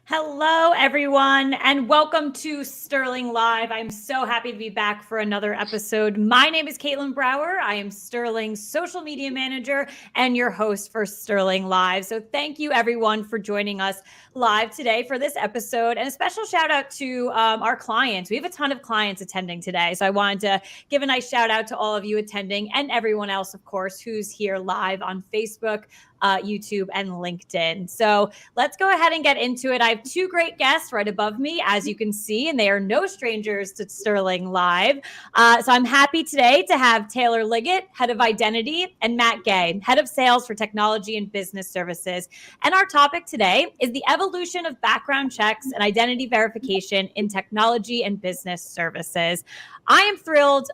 Hello, everyone, and welcome to Sterling Live. I'm so happy to be back for another episode. My name is Caitlin Brower. I am Sterling's social media manager and your host for Sterling Live. So thank you, everyone, for joining us live today for this episode. And a special shout out to our clients. We have a ton of clients attending today. So I wanted to give a nice shout out to all of you attending and everyone else, of course, who's here live on Facebook, YouTube, and LinkedIn. So let's go ahead and get into it. I have two great guests right above me, as you can see, and they are no strangers to Sterling Live. So I'm happy today to have Taylor Liggett, Head of Identity, and Matt Gay, Head of Sales for Technology and Business Services. And our topic today is the evolution of background checks and identity verification in technology and business services. I am thrilled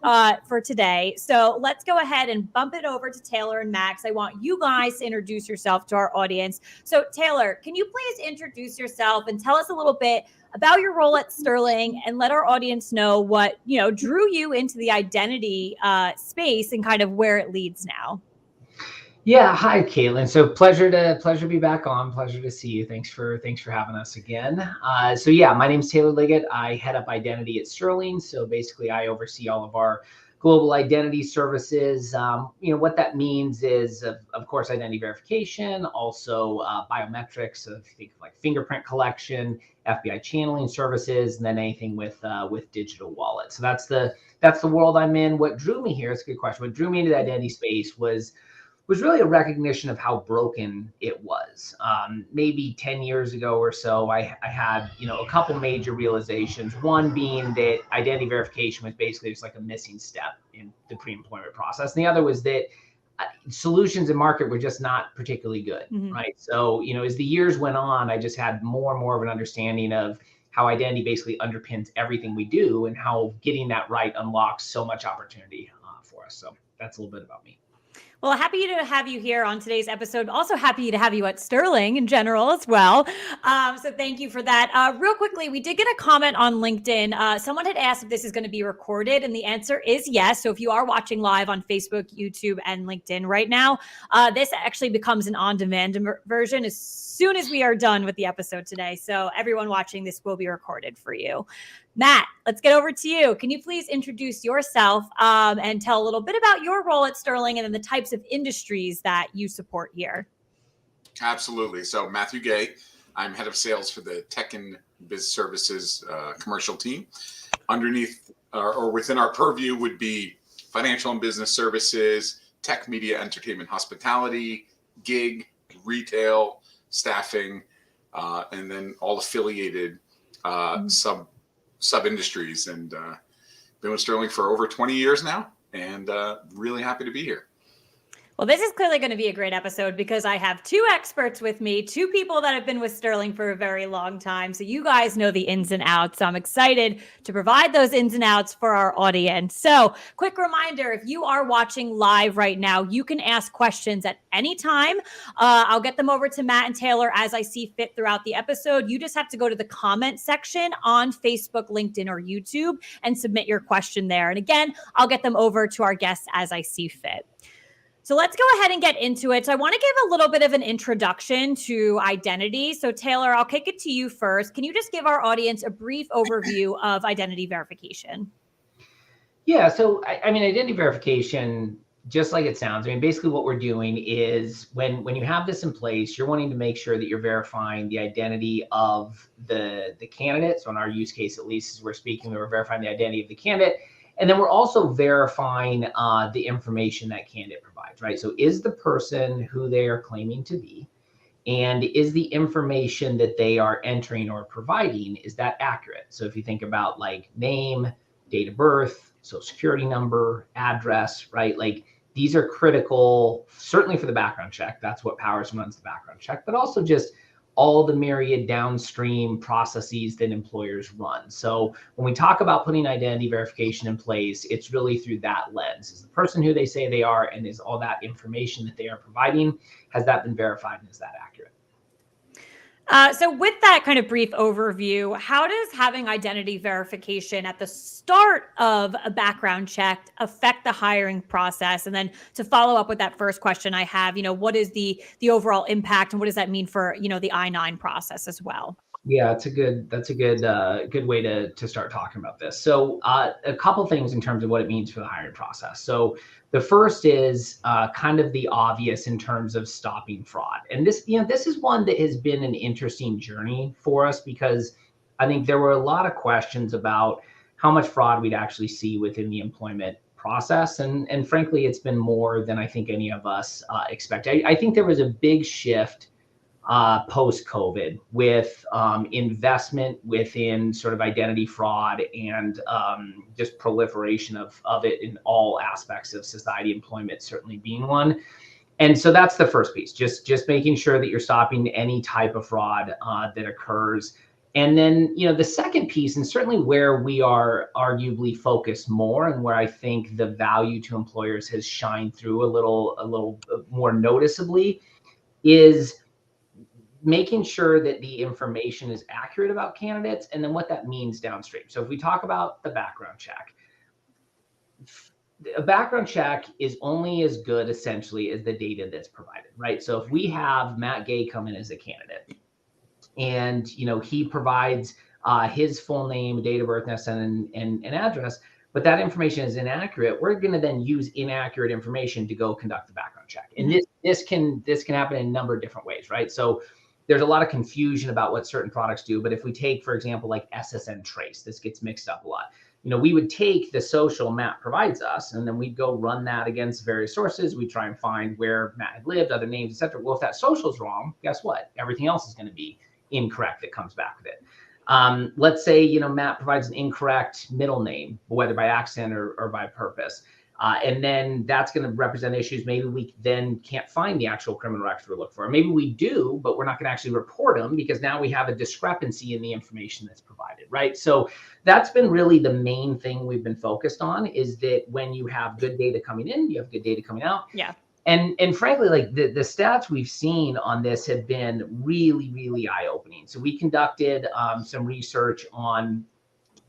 for today. So let's go ahead and bump it over to Taylor and Max. I want you guys to introduce yourself to our audience. So Taylor, can you please introduce yourself and tell us a little bit about your role at Sterling and let our audience know what, drew you into the identity space and kind of where it leads now? Yeah, hi Caitlin. So pleasure to be back on. Pleasure to see you. Thanks for having us again. My name's Taylor Liggett. I head up identity at Sterling. So basically, I oversee all of our global identity services. What that means is, of course, identity verification, also biometrics. So if you think of like fingerprint collection, FBI channeling services, and then anything with digital wallets. So that's the world I'm in. What drew me here? It's a good question. What drew me into the identity space was really a recognition of how broken it was. Maybe 10 years ago or so, I had, a couple major realizations. One being that identity verification was basically just like a missing step in the pre-employment process. And the other was that solutions in market were just not particularly good, right? So, as the years went on, I just had more and more of an understanding of how identity basically underpins everything we do and how getting that right unlocks so much opportunity for us. So that's a little bit about me. Well, happy to have you here on today's episode. Also happy to have you at Sterling in general as well. So thank you for that. Real quickly, we did get a comment on LinkedIn. Someone had asked if this is going to be recorded, and the answer is yes. So if you are watching live on Facebook, YouTube, and LinkedIn right now, this actually becomes an on-demand version as soon as we are done with the episode today. So everyone watching this will be recorded for you. Matt, let's get over to you. Can you please introduce yourself and tell a little bit about your role at Sterling and then the types of industries that you support here? Absolutely. So Matthew Gay, I'm head of sales for the tech and biz services commercial team. Underneath or within our purview would be financial and business services, tech, media, entertainment, hospitality, gig, retail, staffing, and then all affiliated sub industries, and been with Sterling for over 20 years now, and really happy to be here. Well, this is clearly going to be a great episode because I have two experts with me, two people that have been with Sterling for a very long time. So you guys know the ins and outs. So I'm excited to provide those ins and outs for our audience. So quick reminder, if you are watching live right now, you can ask questions at any time. I'll get them over to Matt and Taylor as I see fit throughout the episode. You just have to go to the comment section on Facebook, LinkedIn, or YouTube and submit your question there. And again, I'll get them over to our guests as I see fit. So let's go ahead and get into it. So I want to give a little bit of an introduction to identity. So Taylor, I'll kick it to you first. Can you just give our audience a brief overview of identity verification? Yeah, so identity verification, just like it sounds, basically what we're doing is when you have this in place, you're wanting to make sure that you're verifying the identity of the candidate. So in our use case, at least, as we're speaking, we're verifying the identity of the candidate. And then we're also verifying the information that candidate provides, right? So is the person who they are claiming to be, and is the information that they are entering or providing, is that accurate? So if you think about like name, date of birth, social security number, address, right? Like these are critical, certainly for the background check. That's what powers and runs the background check, but also just all the myriad downstream processes that employers run. So when we talk about putting identity verification in place, it's really through that lens. Is the person who they say they are, and is all that information that they are providing, has that been verified, and is that accurate? So with that kind of brief overview, how does having identity verification at the start of a background check affect the hiring process? And then to follow up with that first question I have, what is the overall impact, and what does that mean for, the I-9 process as well? Yeah, that's a good way to start talking about this. So a couple things in terms of what it means for the hiring process. So the first is kind of the obvious in terms of stopping fraud. And this is one that has been an interesting journey for us because I think there were a lot of questions about how much fraud we'd actually see within the employment process. And frankly, it's been more than I think any of us expect. I think there was a big shift post COVID with investment within sort of identity fraud and just proliferation of it in all aspects of society, employment certainly being one. And so that's the first piece, just making sure that you're stopping any type of fraud that occurs. And then, the second piece, and certainly where we are arguably focused more, and where I think the value to employers has shined through a little more noticeably, is making sure that the information is accurate about candidates and then what that means downstream. So if we talk about the background check, a background check is only as good essentially as the data that's provided, right? So if we have Matt Gay come in as a candidate and he provides his full name, date of birth, SN, and address, but that information is inaccurate, we're going to then use inaccurate information to go conduct the background check. And this can happen in a number of different ways, right? So there's a lot of confusion about what certain products do, but if we take, for example, like SSN Trace, this gets mixed up a lot. We would take the social Matt provides us, and then we'd go run that against various sources. We try and find where Matt had lived, other names, etc. Well, if that social is wrong, guess what? Everything else is going to be incorrect that comes back with it. Let's say, Matt provides an incorrect middle name, whether by accident or by purpose. And then that's going to represent issues. Maybe we then can't find the actual criminal records we're looking for. Maybe we do, but we're not going to actually report them because now we have a discrepancy in the information that's provided, right? So that's been really the main thing we've been focused on, is that when you have good data coming in, you have good data coming out. Yeah. And frankly, like the stats we've seen on this have been really, really eye-opening. So we conducted some research on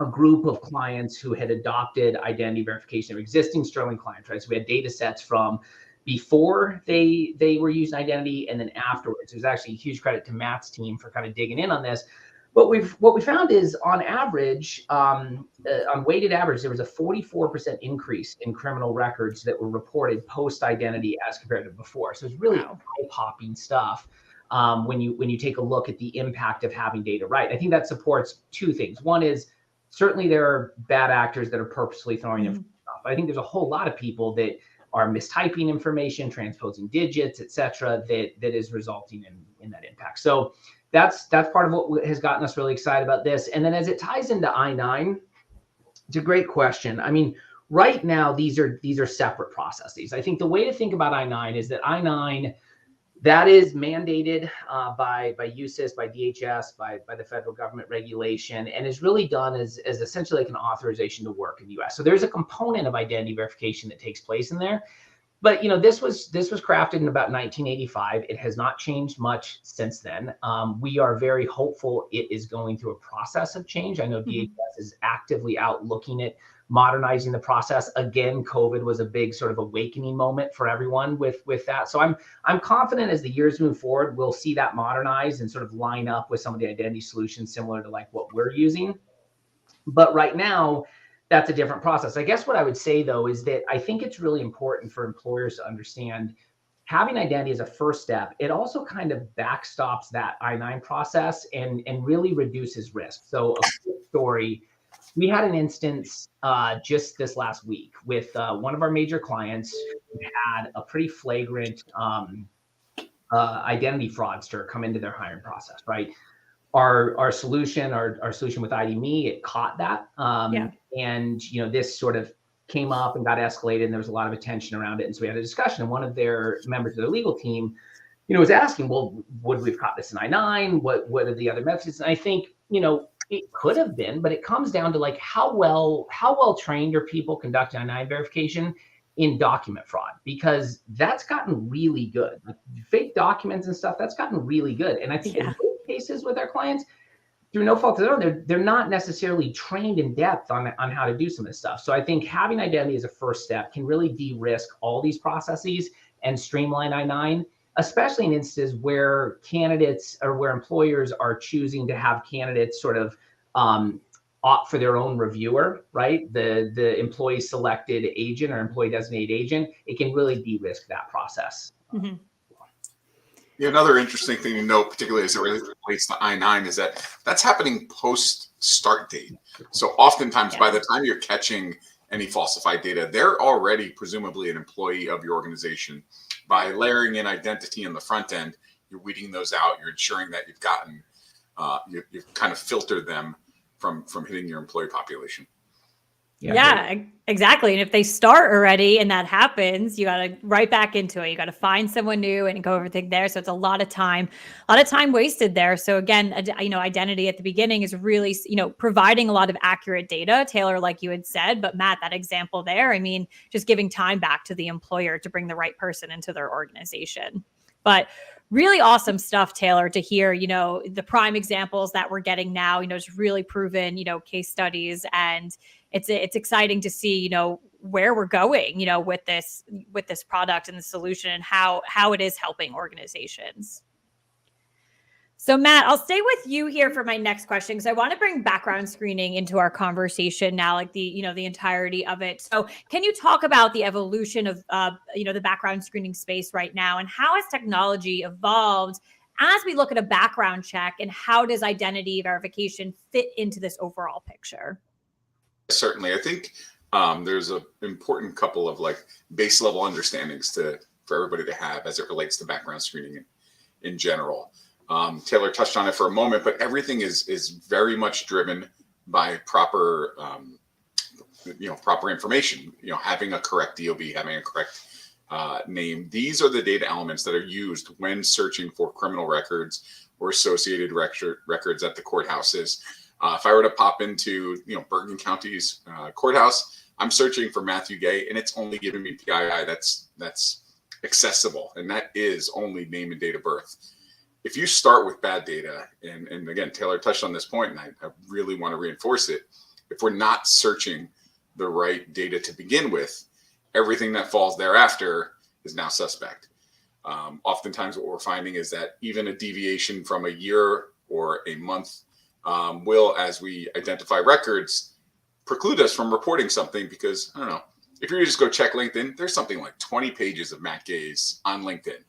a group of clients who had adopted identity verification of existing Sterling clients, right? So we had data sets from before they were using identity and then afterwards. There's actually a huge credit to Matt's team for kind of digging in on this. But what we found is on average, on weighted average, there was a 44% increase in criminal records that were reported post-identity as compared to before. So it's really eye-popping stuff when you take a look at the impact of having data right. I think that supports two things. One is certainly there are bad actors that are purposely throwing information off. I think there's a whole lot of people that are mistyping information, transposing digits, et cetera, that is resulting in that impact. So that's part of what has gotten us really excited about this. And then as it ties into I-9, it's a great question. I mean, right now, these are separate processes. I think the way to think about I-9 is that I-9, that is mandated by USIS, by DHS, by the federal government regulation, and is really done as essentially like an authorization to work in the US. So there's a component of identity verification that takes place in there. But this was crafted in about 1985. It has not changed much since then. We are very hopeful it is going through a process of change. I know DHS is actively out looking at modernizing the process. Again, COVID was a big sort of awakening moment for everyone with that. So I'm confident as the years move forward, we'll see that modernized and sort of line up with some of the identity solutions similar to like what we're using. But right now, that's a different process. I guess what I would say, though, is that I think it's really important for employers to understand having identity as a first step. It also kind of backstops that I-9 process and really reduces risk. So a quick story, we had an instance just this last week with one of our major clients who had a pretty flagrant identity fraudster come into their hiring process, right? Our solution with ID.me, it caught that. And, this sort of came up and got escalated and there was a lot of attention around it. And so we had a discussion and one of their members of their legal team, was asking, well, would we have caught this in I-9? What are the other methods? And I think, it could have been, but it comes down to like how well trained are people conducting I-9 verification in document fraud, because that's gotten really good. Like fake documents and stuff, that's gotten really good. And I think in most cases with our clients, through no fault of their own, they're not necessarily trained in depth on how to do some of this stuff. So I think having identity as a first step can really de-risk all these processes and streamline I-9. especially in instances where candidates or where employers are choosing to have candidates sort of opt for their own reviewer, right? The employee selected agent or employee designated agent, it can really de-risk that process. Mm-hmm. Yeah, another interesting thing to note, particularly as it relates to I-9, is that that's happening post start date. So oftentimes, by the time you're catching any falsified data, they're already presumably an employee of your organization. By layering in identity in the front end, you're weeding those out. You're ensuring that you've gotten, you've kind of filtered them from hitting your employee population. Yeah, exactly. And if they start already and that happens, you got to right back into it. You got to find someone new and go everything there. So it's a lot of time wasted there. So again, identity at the beginning is really, providing a lot of accurate data, Taylor, like you had said. But Matt, that example there, I mean, just giving time back to the employer to bring the right person into their organization. But really awesome stuff, Taylor, to hear, the prime examples that we're getting now, it's really proven, case studies, and it's exciting to see, where we're going, with this product and the solution and how it is helping organizations. So Matt, I'll stay with you here for my next question, because I want to bring background screening into our conversation now, like the entirety of it. So can you talk about the evolution of, the background screening space right now, and how has technology evolved as we look at a background check, and how does identity verification fit into this overall picture? Certainly. I think there's an important couple of base level understandings for everybody to have as it relates to background screening in general. Taylor touched on it for a moment, but everything is very much driven by proper information, having a correct DOB, having a correct name. These are the data elements that are used when searching for criminal records or associated records at the courthouses. If I were to pop into, Bergen County's courthouse, I'm searching for Matthew Gay, and it's only giving me PII that's accessible, and that is only name and date of birth. If you start with bad data, and again, Taylor touched on this point, and I really want to reinforce it, if we're not searching the right data to begin with, everything that falls thereafter is now suspect. Oftentimes what we're finding is that even a deviation from a year or a month will, as we identify records, preclude us from reporting something, because, I don't know, if you just go check LinkedIn, there's something like 20 pages of Matt Gaze on LinkedIn.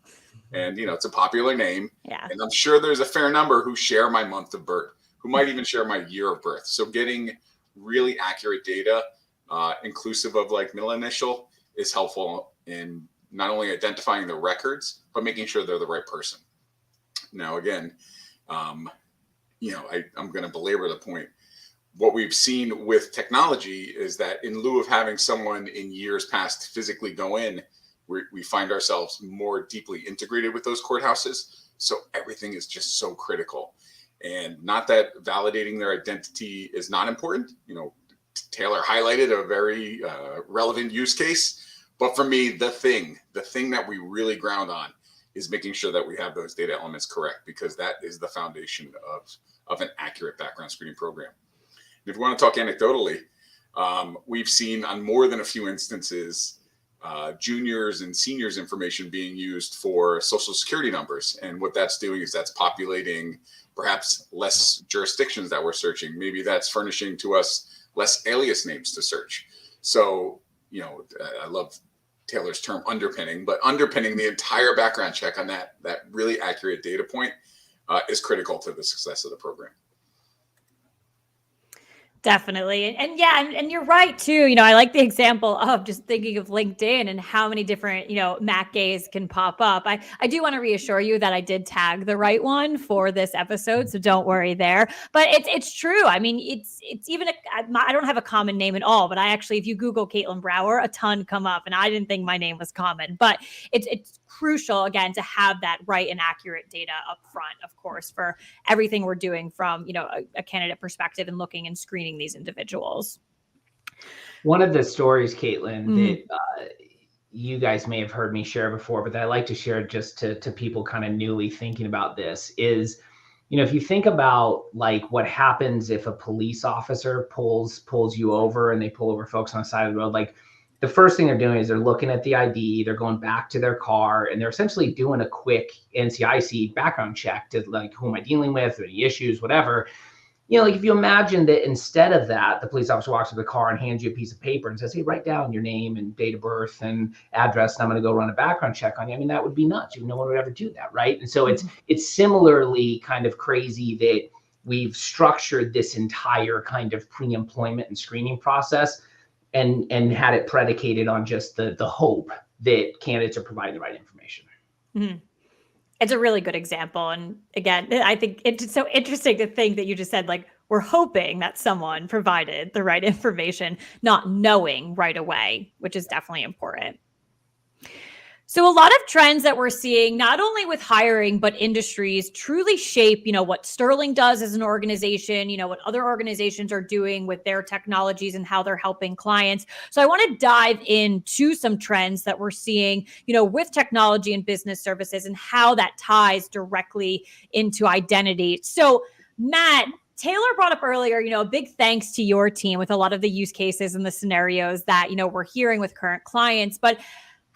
And, it's a popular name. Yeah. And I'm sure there's a fair number who share my month of birth, who might even share my year of birth. So getting really accurate data, inclusive of middle initial, is helpful in not only identifying the records, but making sure they're the right person. Now, again, I'm going to belabor the point. What we've seen with technology is that in lieu of having someone in years past physically go in, we find ourselves more deeply integrated with those courthouses. So everything is just so critical. And not that validating their identity is not important. Taylor highlighted a very relevant use case. But for me, the thing that we really ground on is making sure that we have those data elements correct, because that is the foundation of an accurate background screening program. And if we want to talk anecdotally, we've seen on more than a few instances juniors and seniors information being used for social security numbers. And what that's doing is that's populating perhaps less jurisdictions that we're searching. Maybe that's furnishing to us less alias names to search. So, I love Taylor's term underpinning, but underpinning the entire background check on that really accurate data point is critical to the success of the program. Definitely. And you're right too. I like the example of just thinking of LinkedIn and how many different, Matt Gays can pop up. I do want to reassure you that I did tag the right one for this episode, so don't worry there. But it's true. I mean, it's even I don't have a common name at all, but I actually, if you Google Caitlin Brower, a ton come up, and I didn't think my name was common. But it's crucial, again, to have that right and accurate data up front, of course, for everything we're doing from, a candidate perspective and looking and screening these individuals. One of the stories, Caitlin, that you guys may have heard me share before, but that I like to share just to people kind of newly thinking about this is, if you think about what happens if a police officer pulls you over, and they pull over folks on the side of the road, the first thing they're doing is they're looking at the ID, they're going back to their car, and they're essentially doing a quick NCIC background check to like, who am I dealing with, any issues, whatever. Like if you imagine that instead of that, the police officer walks to the car and hands you a piece of paper and says, hey, write down your name and date of birth and address, and I'm going to go run a background check on you. I mean, that would be nuts. No one would ever do that, right? And so it's similarly kind of crazy that we've structured this entire kind of pre-employment and screening process and had it predicated on just the hope that candidates are providing the right information. Mm-hmm. It's a really good example. And again, I think it's so interesting to think that you just said, like, we're hoping that someone provided the right information, not knowing right away, which is definitely important. So a lot of trends that we're seeing, not only with hiring, but industries truly shape, what Sterling does as an organization, what other organizations are doing with their technologies and how they're helping clients. So I want to dive into some trends that we're seeing, with technology and business services and how that ties directly into identity. So Matt, Taylor brought up earlier, a big thanks to your team with a lot of the use cases and the scenarios that, we're hearing with current clients. But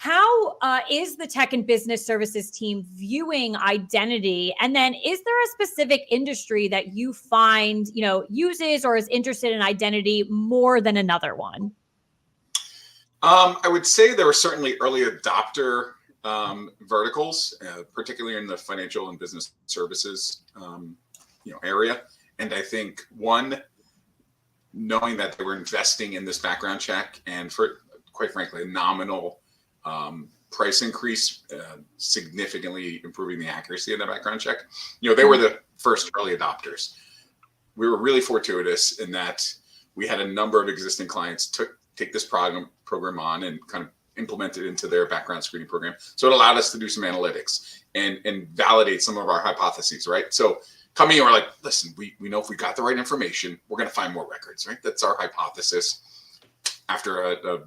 how is the tech and business services team viewing identity? And then is there a specific industry that you find, uses or is interested in identity more than another one? I would say there were certainly early adopter verticals, particularly in the financial and business services, area. And I think knowing that they were investing in this background check and for, quite frankly, a nominal price increase, significantly improving the accuracy of the background check. They were the first early adopters. We were really fortuitous in that we had a number of existing clients take this program on and kind of implement it into their background screening program. So it allowed us to do some analytics and validate some of our hypotheses, right? So coming in, we're like, listen, we know if we got the right information, we're going to find more records, right? That's our hypothesis. After a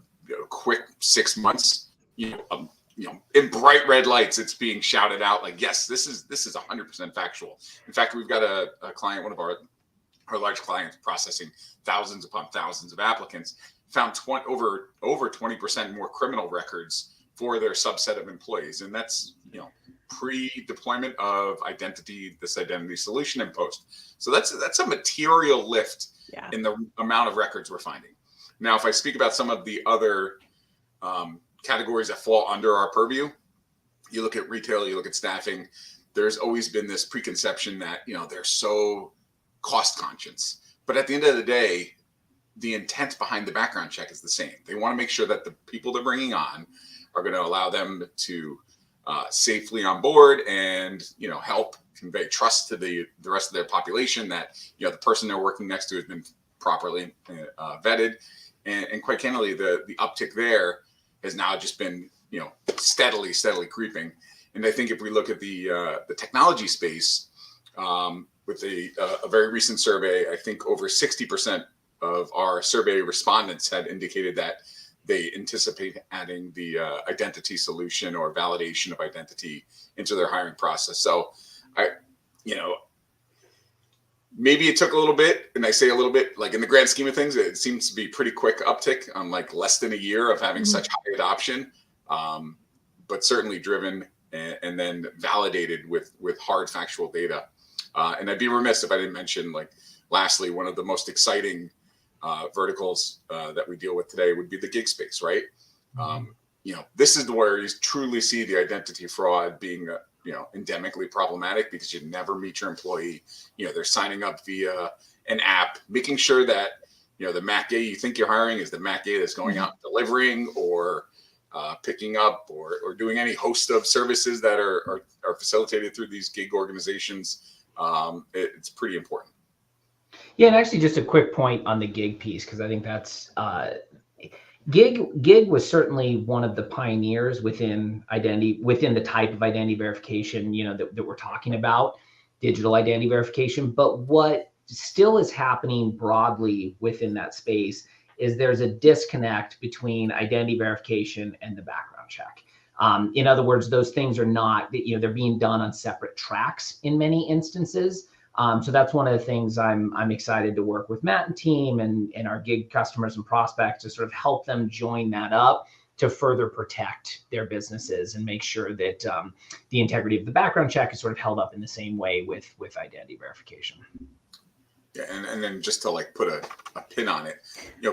quick 6 months, in bright red lights, it's being shouted out like, yes, this is 100% factual. In fact, we've got a client, one of our large clients, processing thousands upon thousands of applicants, found over 20% more criminal records for their subset of employees. And that's, pre-deployment of this identity solution and post. So that's a material lift in the amount of records we're finding. Now, if I speak about some of the other categories that fall under our purview, you look at retail, you look at staffing, there's always been this preconception that, they're so cost conscious. But at the end of the day, the intent behind the background check is the same. They want to make sure that the people they're bringing on are going to allow them to safely on board and, help convey trust to the rest of their population that, the person they're working next to has been properly vetted. And quite candidly, the uptick there has now just been, steadily creeping. And I think if we look at the technology space, with a very recent survey, I think over 60% of our survey respondents had indicated that they anticipate adding the identity solution or validation of identity into their hiring process. So maybe it took a little bit, and I say a little bit, like in the grand scheme of things, it seems to be pretty quick uptick on like less than a year of having such high adoption, but certainly driven and then validated with hard factual data. And I'd be remiss if I didn't mention, like, lastly, one of the most exciting verticals that we deal with today would be the gig space, right? This is where you truly see the identity fraud being endemically problematic, because you never meet your employee. They're signing up via an app, making sure that, the Mac Gay you think you're hiring is the Mac Gay that's going out delivering or picking up or doing any host of services that are facilitated through these gig organizations. It's pretty important. Yeah, and actually just a quick point on the gig piece, because I think that's Gig was certainly one of the pioneers within the type of identity verification, that we're talking about, digital identity verification. But what still is happening broadly within that space is there's a disconnect between identity verification and the background check. In other words, those things are not, they're being done on separate tracks in many instances. So that's one of the things I'm excited to work with Matt and team and our gig customers and prospects to sort of help them join that up to further protect their businesses and make sure that the integrity of the background check is sort of held up in the same way with identity verification. Yeah, and then just to like put a pin on it,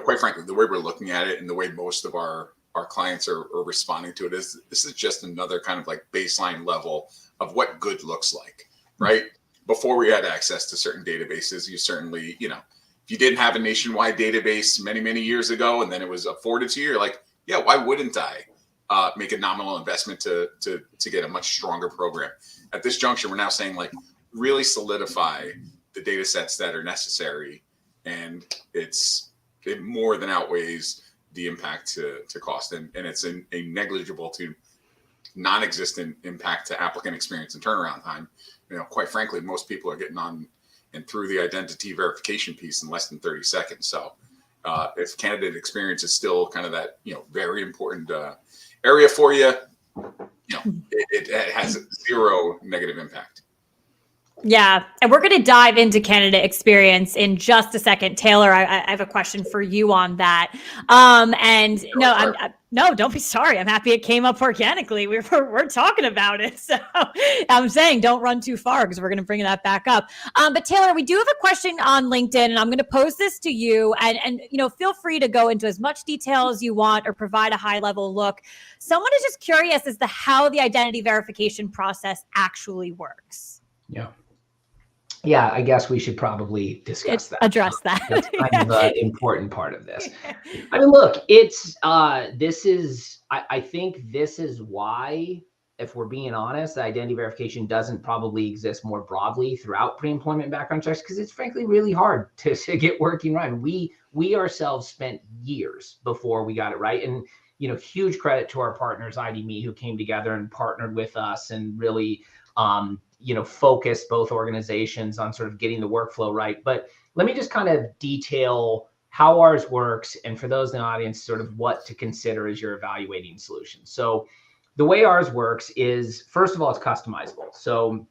quite frankly, the way we're looking at it and the way most of our clients are responding to it is this is just another kind of like baseline level of what good looks like, right? Before we had access to certain databases, you certainly, if you didn't have a nationwide database many, many years ago, and then it was afforded to you, you're like, yeah, why wouldn't I make a nominal investment to get a much stronger program? At this juncture, we're now saying like really solidify the data sets that are necessary, and it more than outweighs the impact to cost, and it's a negligible to non-existent impact to applicant experience and turnaround time. Quite frankly, most people are getting on and through the identity verification piece in less than 30 seconds. So if candidate experience is still kind of that, very important area for you, it has zero negative impact. Yeah. And we're going to dive into candidate experience in just a second. Taylor, I have a question for you on that. No, don't be sorry. I'm happy it came up organically. We're talking about it. So I'm saying don't run too far because we're going to bring that back up. But Taylor, we do have a question on LinkedIn, and I'm going to pose this to you, and feel free to go into as much detail as you want or provide a high level look. Someone is just curious as to how the identity verification process actually works. Yeah, I guess we should probably discuss that. Address that. That's kind of an important part of this. I mean, look, it's I think this is why, if we're being honest, identity verification doesn't probably exist more broadly throughout pre-employment background checks, because it's frankly really hard to get working right. We ourselves spent years before we got it right. And huge credit to our partners, ID.me, who came together and partnered with us and really focused both organizations on sort of getting the workflow right. But let me just kind of detail how ours works, and for those in the audience, sort of what to consider as you're evaluating solutions. So the way ours works is, first of all, it's customizable. So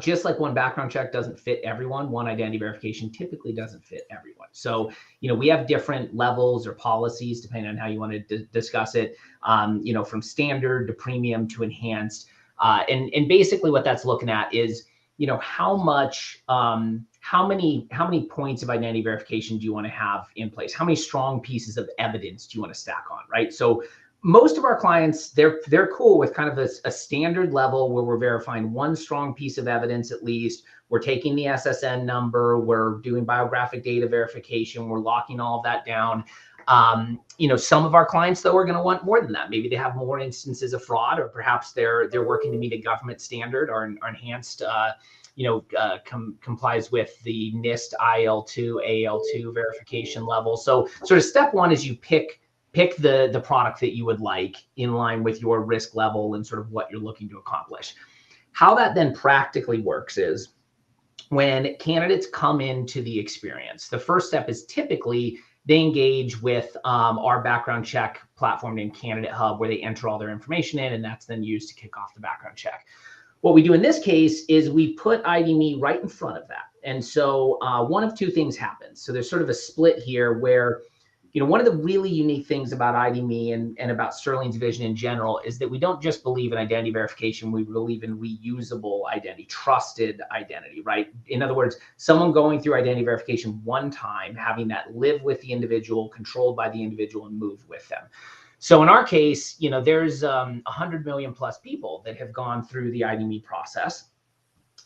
just like one background check doesn't fit everyone, one identity verification typically doesn't fit everyone. So, we have different levels or policies depending on how you want to discuss it, from standard to premium to enhanced. And basically what that's looking at is, how many points of identity verification do you want to have in place? How many strong pieces of evidence do you want to stack on, right? So most of our clients, they're cool with kind of a standard level where we're verifying one strong piece of evidence at least. We're taking the SSN number, we're doing biographic data verification, we're locking all of that down. Some of our clients, though, are going to want more than that. Maybe they have more instances of fraud, or perhaps they're working to meet a government standard or enhanced, complies with the NIST IL2, AL2 verification level. So sort of step one is you pick the product that you would like in line with your risk level and sort of what you're looking to accomplish. How that then practically works is when candidates come into the experience, the first step is typically they engage with our background check platform named Candidate Hub, where they enter all their information in, and that's then used to kick off the background check. What we do in this case is we put ID.me right in front of that. And so one of two things happens. So there's sort of a split here where, one of the really unique things about ID.me and about Sterling's vision in general is that we don't just believe in identity verification, we believe in reusable identity, trusted identity, right? In other words, someone going through identity verification one time, having that live with the individual, controlled by the individual, and move with them. So in our case, there's 100 million plus people that have gone through the ID.me process.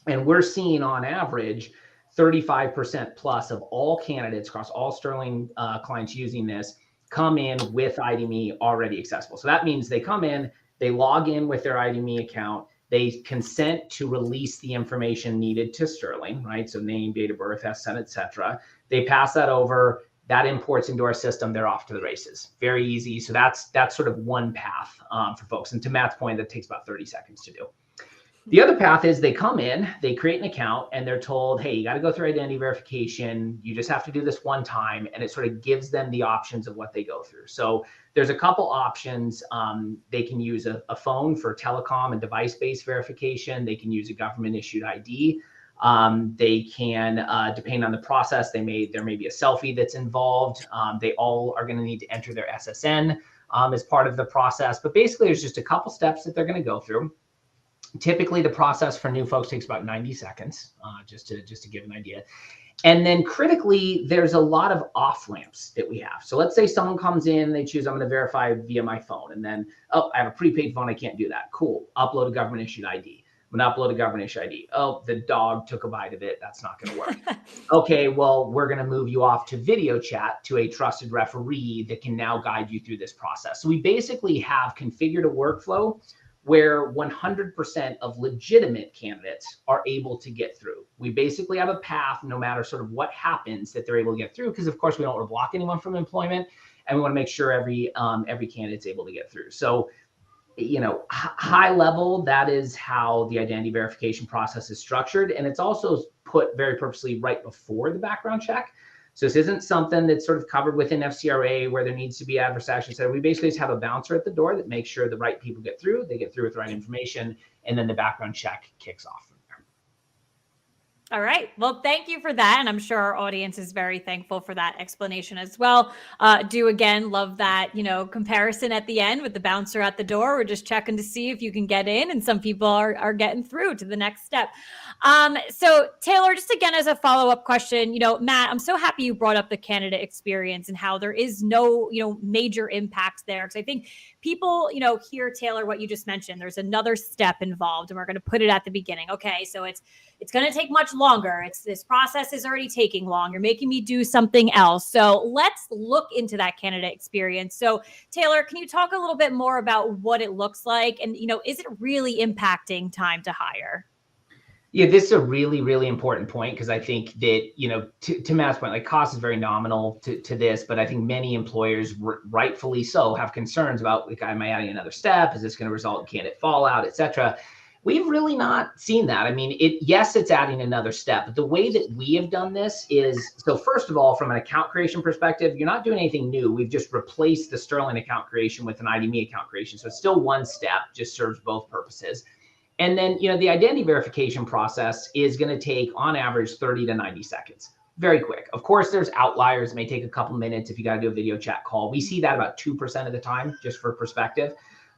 And we're seeing on average 35% plus of all candidates across all Sterling clients using this come in with ID.me already accessible. So that means they come in, they log in with their ID.me account, they consent to release the information needed to Sterling, right? So name, date of birth, SSN, et cetera. They pass that over, that imports into our system, they're off to the races. Very easy. So that's sort of one path for folks. And to Matt's point, that takes about 30 seconds to do. The other path is they come in, they create an account, and they're told, hey, you got to go through identity verification. You just have to do this one time. And it sort of gives them the options of what they go through. So there's a couple options. They can use a phone for telecom and device-based verification. They can use a government-issued ID. They can, depending on the process, there may be a selfie that's involved. They all are going to need to enter their SSN as part of the process. But basically, there's just a couple steps that they're going to go through. Typically, the process for new folks takes about 90 seconds, just to give an idea. And then critically, there's a lot of off ramps that we have. So let's say someone comes in, they choose, I'm going to verify via my phone. And then, oh, I have a prepaid phone, I can't do that. Cool. Upload a government issued ID. I'm going to upload a government issued ID. Oh, the dog took a bite of it. That's not going to work. Okay, well, we're going to move you off to video chat to a trusted referee that can now guide you through this process. So we basically have configured a workflow where 100% of legitimate candidates are able to get through. We basically have a path, no matter sort of what happens, that they're able to get through, because of course we don't want to block anyone from employment, and we want to make sure every candidate's able to get through. So, high level, that is how the identity verification process is structured, and it's also put very purposely right before the background check. So this isn't something that's sort of covered within FCRA where there needs to be adverse action. So we basically just have a bouncer at the door that makes sure the right people get through, they get through with the right information, and then the background check kicks off from there. All right. Well, thank you for that. And I'm sure our audience is very thankful for that explanation as well. Do again, love that, comparison at the end with the bouncer at the door. We're just checking to see if you can get in, and some people are getting through to the next step. So Taylor, just again, as a follow-up question, Matt, I'm so happy you brought up the candidate experience and how there is no, major impacts there. Because I think people, hear, Taylor, what you just mentioned, there's another step involved, and we're going to put it at the beginning. Okay. So it's going to take much longer. This process is already taking long. You're making me do something else. So let's look into that candidate experience. So Taylor, can you talk a little bit more about what it looks like? And, is it really impacting time to hire? Yeah, this is a really, really important point, because I think that, to Matt's point, like, cost is very nominal to this, but I think many employers, rightfully so, have concerns about, like, am I adding another step? Is this going to result in candidate fallout, et cetera? We've really not seen that. I mean, yes, it's adding another step, but the way that we have done this is, so first of all, from an account creation perspective, you're not doing anything new. We've just replaced the Sterling account creation with an ID.me account creation. So it's still one step, just serves both purposes. And then, the identity verification process is going to take, on average, 30 to 90 seconds. Very quick. Of course, there's outliers. It may take a couple minutes if you got to do a video chat call. We see that about 2% of the time, just for perspective.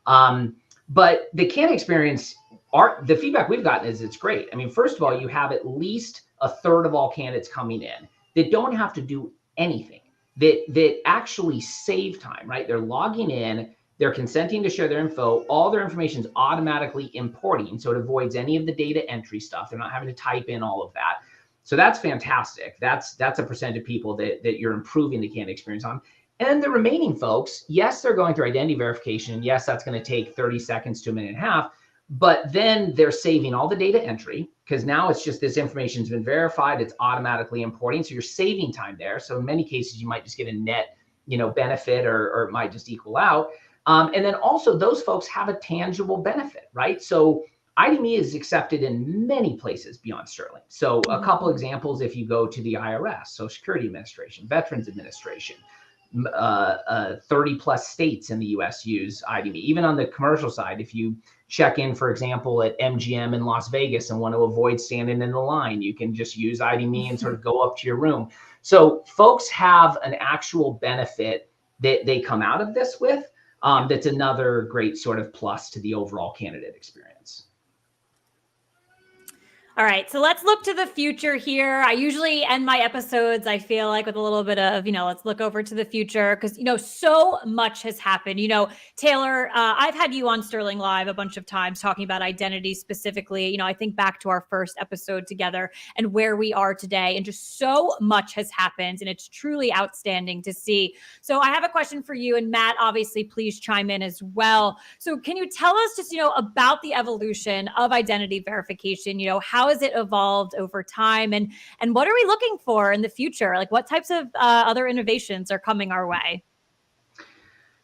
But the candidate experience, the feedback we've gotten is it's great. I mean, first of all, you have at least a third of all candidates coming in that don't have to do anything, that actually save time, right? They're logging in, they're consenting to share their info, all their information is automatically importing, so it avoids any of the data entry stuff. They're not having to type in all of that. So that's fantastic. That's a percentage of people that you're improving the candidate experience on. And the remaining folks, yes, they're going through identity verification. Yes, that's going to take 30 seconds to a minute and a half. But then they're saving all the data entry, because now it's just this information has been verified. It's automatically importing. So you're saving time there. So in many cases, you might just get a net, benefit, or it might just equal out. And then also those folks have a tangible benefit, right? So ID.me is accepted in many places beyond Sterling. So a couple examples, if you go to the IRS, Social Security Administration, Veterans Administration, 30 plus states in the US use ID.me. Even on the commercial side, if you check in, for example, at MGM in Las Vegas and want to avoid standing in the line, you can just use ID.me and sort of go up to your room. So folks have an actual benefit that they come out of this with. That's another great sort of plus to the overall candidate experience. All right, so let's look to the future here. I usually end my episodes, I feel like, with a little bit of, let's look over to the future, because, so much has happened. Taylor, I've had you on Sterling Live a bunch of times talking about identity specifically. I think back to our first episode together and where we are today, and just so much has happened, and it's truly outstanding to see. So I have a question for you, and Matt, obviously, please chime in as well. So can you tell us just, about the evolution of identity verification? How has it evolved over time, and what are we looking for in the future? Like, what types of other innovations are coming our way?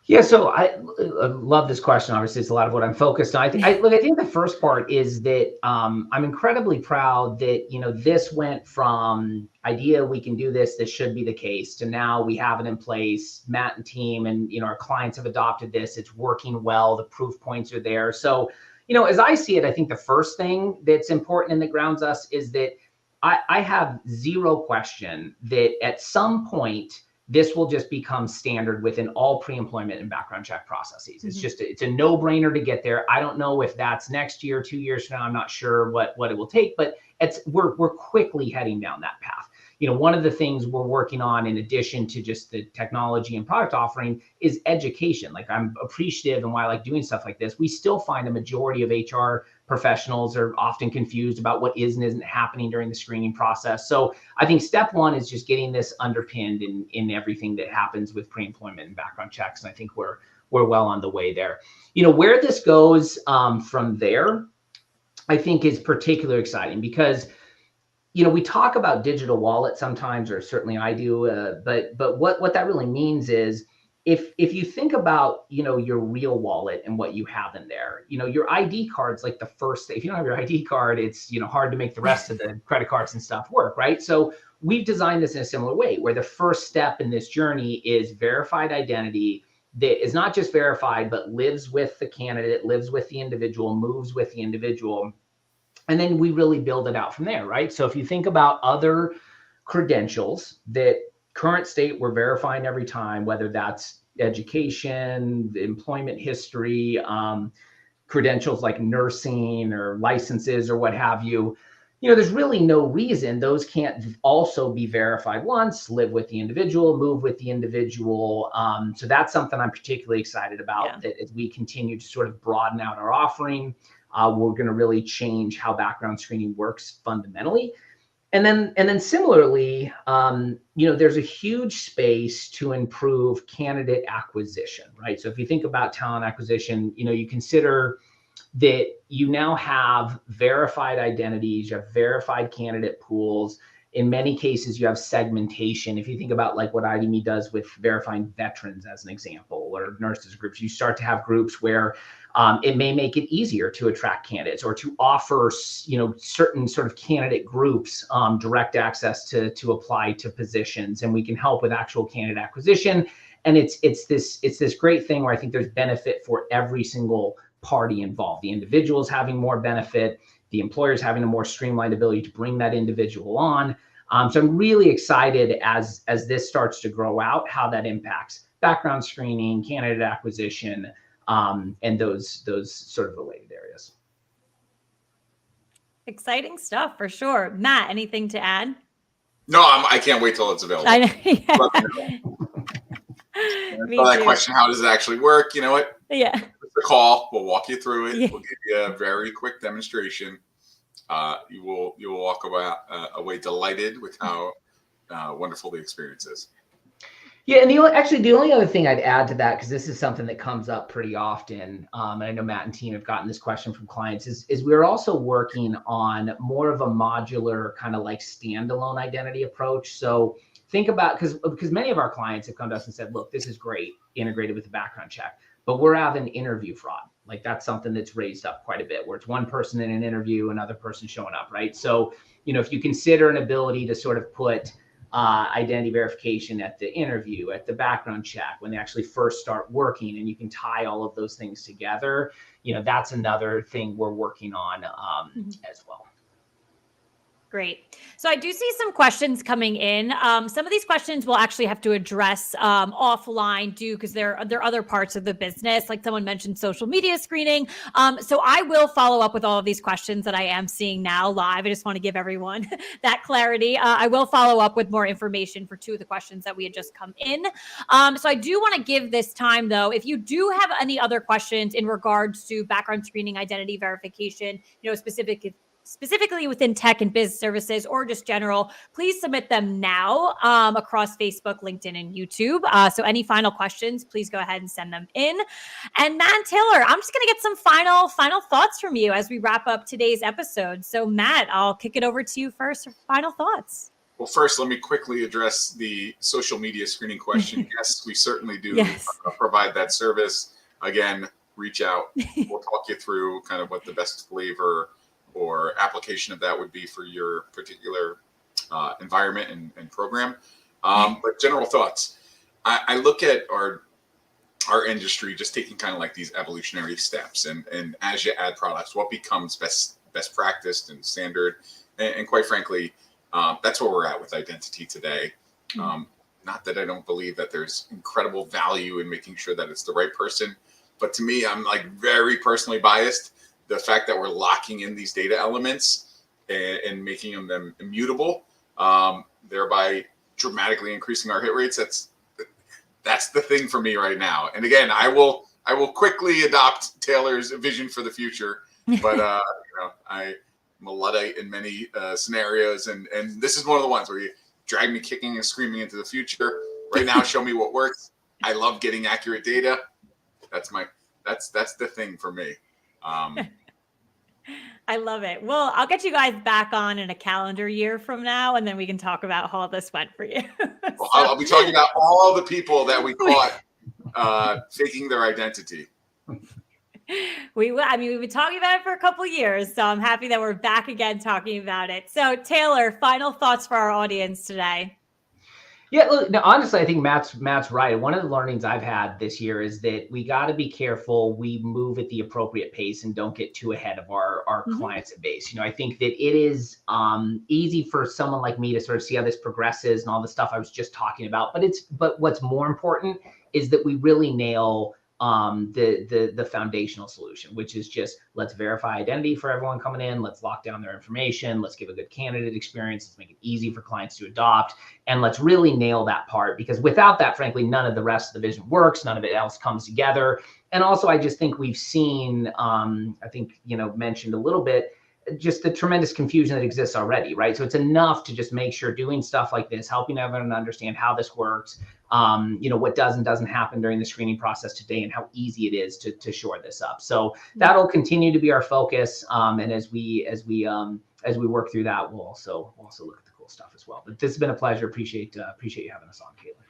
Yeah, so I love this question. Obviously, it's a lot of what I'm focused on. I think the first part is that I'm incredibly proud that this went from idea, we can do this should be the case, to now we have it in place. Matt and team and our clients have adopted this. It's working well. The proof points are there. So as I see it, I think the first thing that's important and that grounds us is that I have zero question that at some point, this will just become standard within all pre-employment and background check processes. It's just, it's a no-brainer to get there. I don't know if that's next year, 2 years from now. I'm not sure what it will take, but we're quickly heading down that path. One of the things we're working on, in addition to just the technology and product offering, is education. Like, I'm appreciative, and why I like doing stuff like this. We still find a majority of HR professionals are often confused about what is and isn't happening during the screening process. So I think step one is just getting this underpinned in everything that happens with pre-employment and background checks. And I think we're well on the way there. Where this goes from there, I think is particularly exciting, because we talk about digital wallet sometimes, or certainly I do, but what that really means is, if you think about, your real wallet and what you have in there, your ID card's like the first thing. If you don't have your ID card, it's, hard to make the rest of the credit cards and stuff work, right? So we've designed this in a similar way, where the first step in this journey is verified identity that is not just verified, but lives with the candidate, lives with the individual, moves with the individual. And then we really build it out from there, right? So if you think about other credentials that current state we're verifying every time, whether that's education, employment history, credentials like nursing or licenses or what have you, there's really no reason those can't also be verified once, live with the individual, move with the individual. So that's something I'm particularly excited about, that as we continue to sort of broaden out our offering, we're going to really change how background screening works fundamentally. And then similarly, there's a huge space to improve candidate acquisition, right? So if you think about talent acquisition, you consider that you now have verified identities, you have verified candidate pools. In many cases, you have segmentation. If you think about like what IDME does with verifying veterans as an example, or nurses groups, you start to have groups where it may make it easier to attract candidates, or to offer, certain sort of candidate groups direct access to apply to positions, and we can help with actual candidate acquisition. And it's this great thing where I think there's benefit for every single party involved. The individuals having more benefit, the employers having a more streamlined ability to bring that individual on. So I'm really excited as this starts to grow out, how that impacts background screening, candidate acquisition, and those sort of related areas. Exciting stuff for sure. Matt, anything to add? No, I can't wait till it's available. I know. So that question, how does it actually work? You know what? Yeah. The call, we'll walk you through it. Yeah. We'll give you a very quick demonstration. You will walk away delighted with how wonderful the experience is. Yeah, and the only other thing I'd add to that, because this is something that comes up pretty often, and I know Matt and team have gotten this question from clients, is we're also working on more of a modular kind of like standalone identity approach. So think about, because many of our clients have come to us and said, look, this is great, integrated with the background check, but we're having interview fraud. Like, that's something that's raised up quite a bit, where it's one person in an interview, another person showing up, right? So, if you consider an ability to sort of put identity verification at the interview, at the background check, when they actually first start working, and you can tie all of those things together, that's another thing we're working on as well. Great. So I do see some questions coming in. Some of these questions we'll actually have to address offline because they're other parts of the business. Like someone mentioned social media screening. So I will follow up with all of these questions that I am seeing now live. I just want to give everyone that clarity. I will follow up with more information for two of the questions that we had just come in. So I do want to give this time though, if you do have any other questions in regards to background screening, identity verification, specifically within tech and biz services, or just general, please submit them now across Facebook, LinkedIn, and YouTube. So any final questions, please go ahead and send them in. And Matt and Taylor, I'm just going to get some final thoughts from you as we wrap up today's episode. So Matt, I'll kick it over to you first for final thoughts. Well, first, let me quickly address the social media screening question. Yes, we certainly do provide that service. Again, reach out. We'll talk you through kind of what the best flavor or application of that would be for your particular environment and program. But general thoughts. I look at our industry just taking kind of like these evolutionary steps, and as you add products, what becomes best practiced and standard, and quite frankly, That's where we're at with identity today. Not that I don't believe that there's incredible value in making sure that it's the right person, but to me, I'm like very personally biased. The fact that we're locking in these data elements and making them immutable, thereby dramatically increasing our hit rates. That's the thing for me right now. And again, I will quickly adopt Taylor's vision for the future, but I'm a Luddite in many scenarios, and this is one of the ones where you drag me kicking and screaming into the future. Right now, show me what works. I love getting accurate data. That's the thing for me. I love it. Well, I'll get you guys back on in a calendar year from now, and then we can talk about how this went for you. Well, I'll be talking about all the people that we caught faking their identity. We've been talking about it for a couple of years, so I'm happy that we're back again talking about it. So, Taylor, final thoughts for our audience today. Yeah, look, no, honestly, I think Matt's right. One of the learnings I've had this year is that we got to be careful. We move at the appropriate pace and don't get too ahead of our clients and base. I think that it is easy for someone like me to sort of see how this progresses and all the stuff I was just talking about. But what's more important is that we really nail the foundational solution, which is just let's verify identity for everyone coming in. Let's lock down their information. Let's give a good candidate experience. Let's make it easy for clients to adopt. And let's really nail that part, because without that, frankly, none of the rest of the vision works. None of it else comes together. And also, I just think we've seen, I think, mentioned a little bit, just the tremendous confusion that exists already, right? So it's enough to just make sure doing stuff like this, helping everyone understand how this works, what does and doesn't happen during the screening process today, and how easy it is to shore this up. So that'll continue to be our focus. And as we work through that, we'll also look at the cool stuff as well. But this has been a pleasure. Appreciate you having us on, Caitlin.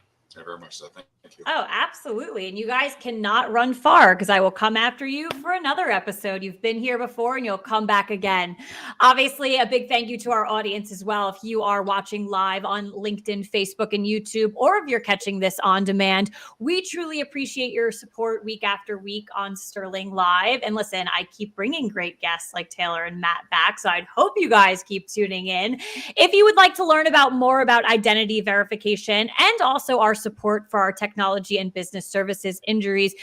Very much so. Thank you. Oh, absolutely. And you guys cannot run far, because I will come after you for another episode. You've been here before and you'll come back again. Obviously, a big thank you to our audience as well. If you are watching live on LinkedIn, Facebook, and YouTube, or if you're catching this on demand, we truly appreciate your support week after week on Sterling Live. And listen, I keep bringing great guests like Taylor and Matt back, so I'd hope you guys keep tuning in. If you would like to learn more about identity verification and also our support for our technology and business services industries,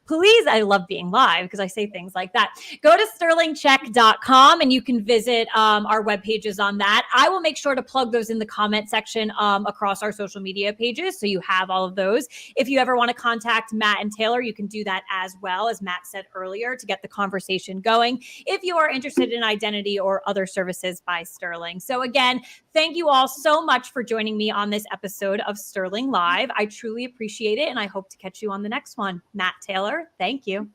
please, I love being live because I say things like that. Go to sterlingcheck.com and you can visit our web pages on that. I will make sure to plug those in the comment section across our social media pages, so you have all of those. If you ever want to contact Matt and Taylor, you can do that as well, as Matt said earlier, to get the conversation going if you are interested in identity or other services by Sterling. So again, thank you all so much for joining me on this episode of Sterling Live. I truly appreciate it, and I hope to catch you on the next one. Matt, Taylor, thank you.